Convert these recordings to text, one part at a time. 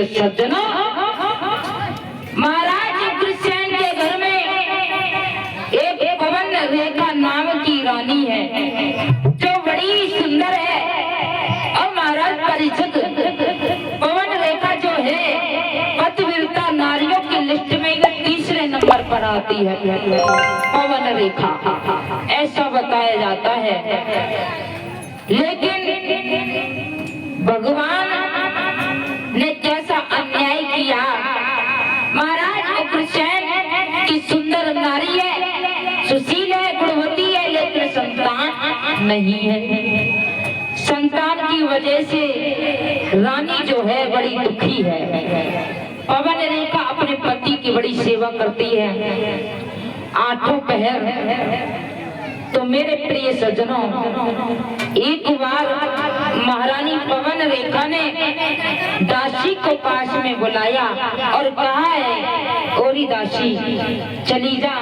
सज्जनों, महाराज कृष्ण के घर में एक पवन रेखा नाम की रानी है जो बड़ी सुंदर है। और महाराज परिषद पवन रेखा जो है पतिव्रता नारियों की लिस्ट में तीसरे नंबर पर आती है पवन रेखा, ऐसा बताया जाता है। लेकिन भगवान ने कैसा अन्याय किया। महाराज उग्रसेन की सुंदर नारी है, सुशील है, गुणवती है, लेकिन संतान नहीं है। संतान की वजह से रानी जो है बड़ी दुखी है। पवन रेखा अपने पति की बड़ी सेवा करती है आठों पहर। तो मेरे प्रिय सज्जनों, एक बार महारानी पवन रेखा ने दासी को पास में बुलाया और कहा है, ओरी दासी चली जा,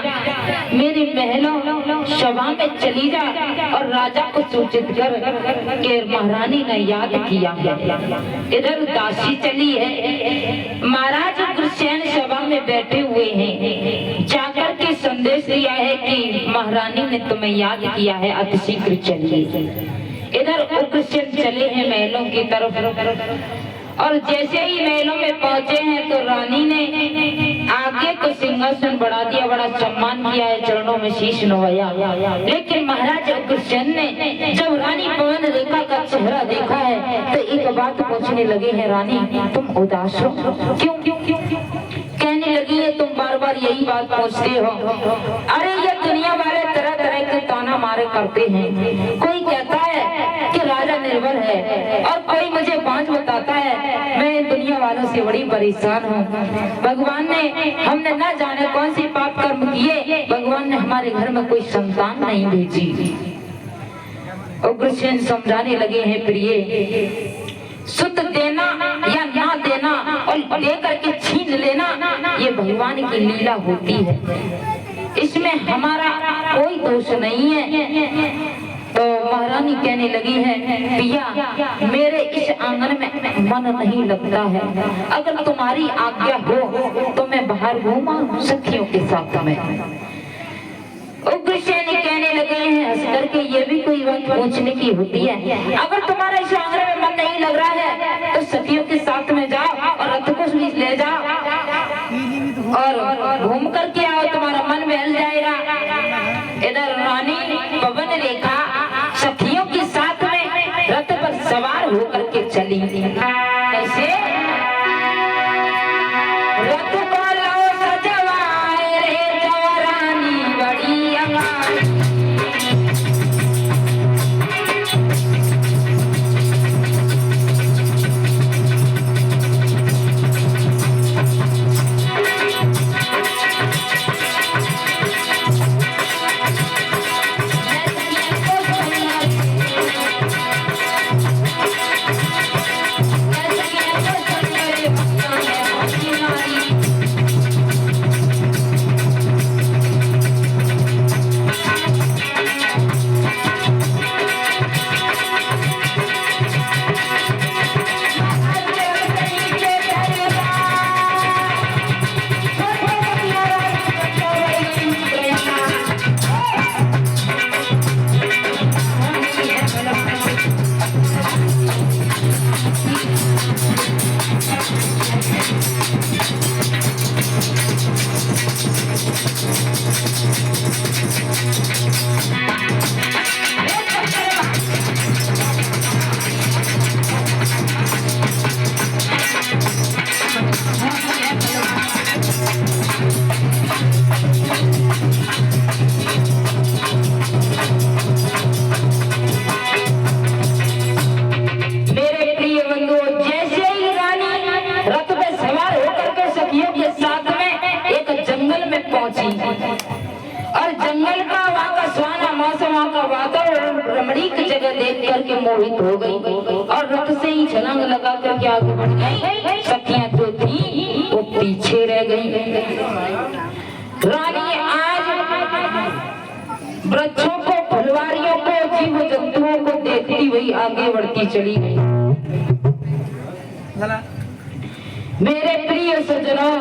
मेरे महलों सभा में चली जा और राजा को सूचित कर कि महारानी ने याद किया है। इधर दासी चली है, महाराज उग्रसेन सभा में बैठे हुए हैं, जाकर के संदेश दिया है कि महारानी ने तुम्हें याद किया है, अति शीघ्र चलिए। इधर उग्रसेन चले हैं महलों की तरफ और जैसे ही महलों में पहुंचे हैं तो रानी ने आगे को सिंहासन बढ़ा दिया, बड़ा सम्मान किया है, चरणों में शीश नवाया। लेकिन महाराज उग्रसेन ने जब रानी पवन रेखा का चेहरा देखा है तो एक बात पूछने लगे हैं, रानी तुम उदास हो क्यों? कहने लगी है, तुम बार बार यही बात पूछते हो। अरे ये दुनिया वाले तरह तरह के ताना मारे करते हैं। कोई कहता है कि राजा निर्बल है और कोई मुझे बांझ बताता है। मैं दुनिया वालों से बड़ी परेशान हूँ। भगवान ने हमने न जाने कौन सी पाप कर्म किए, भगवान ने हमारे घर में कोई संतान नहीं भेजी। उग्रसेन समझाने लगे हैं, प्रिय सुत देना या ना देना और लेकर के छीन लेना ये भगवान की लीला होती है, इसमें हमारा कोई दोष नहीं है। तो महारानी कहने लगी है, पिया मेरे इस आंगन में मन नहीं लगता है, अगर तुम्हारी आज्ञा हो तो मैं बाहर घूमा सखियों के साथ में। उग्रसेन कहने लगे हैं हंस करके, ये भी कोई बात पूछने की होती है? अगर तुम्हारा इस आंगन में मन नहीं लग रहा है तो सखियों के साथ में जाओ और रथ को ले जाओ और घूम करके आओ, तुम्हारा मन बहल जाएगा। इधर रानी पवन रेखा सखियों के साथ में रथ पर सवार होकर के चली। कैसे? रथ को लो सजवाए रे जवारानी बड़ी अंगाई। और जंगल का वहाँ का सुहाना मौसम, वहाँ का वातावरण रमणीक जगह देख करके मोहित हो गई और रथ से ही छलांग लगा करके आगे बढ़ गई। सखियां जो थी वो पीछे रह गई। रानी आज वृक्षों को, फुलवारियों को, जीव जंतुओं को देखती हुई आगे बढ़ती चली गई। मेरे प्रिय सज्जनों,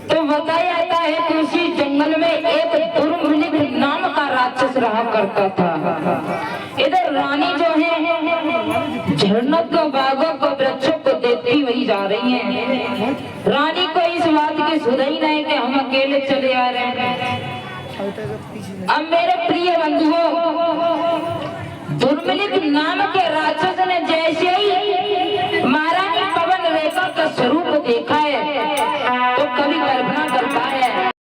तो बताया जाता है कि उसी जंगल में एक दुर्मलिक नाम का राक्षस रहा करता था। इधर रानी जो है झरनों को, बागों को, वृक्षों को देखती हुई जा रही है। रानी को इस बात की सुध ही नहीं कि हम अकेले चले आ रहे हैं। अब मेरे प्रिय बंधुओं, दुर्मलिक नाम के राक्षस